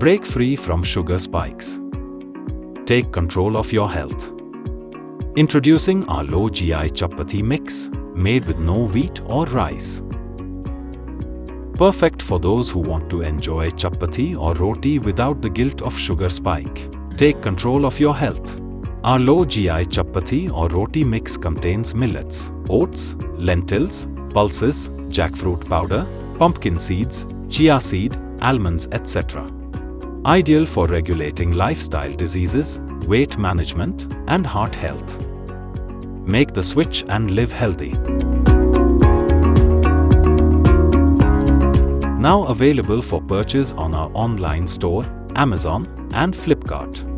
Break free from sugar spikes. Take control of your health. Introducing our low GI chapati mix, made with no wheat or rice. Perfect for those who want to enjoy chapati or roti without the guilt of sugar spike. Take control of your health. Our low GI chapati or roti mix contains millets, oats, lentils, pulses, jackfruit powder, pumpkin seeds, chia seed, almonds, etc. Ideal for regulating lifestyle diseases, weight management, and heart health. Make the switch and live healthy. Now available for purchase on our online store, Amazon and Flipkart.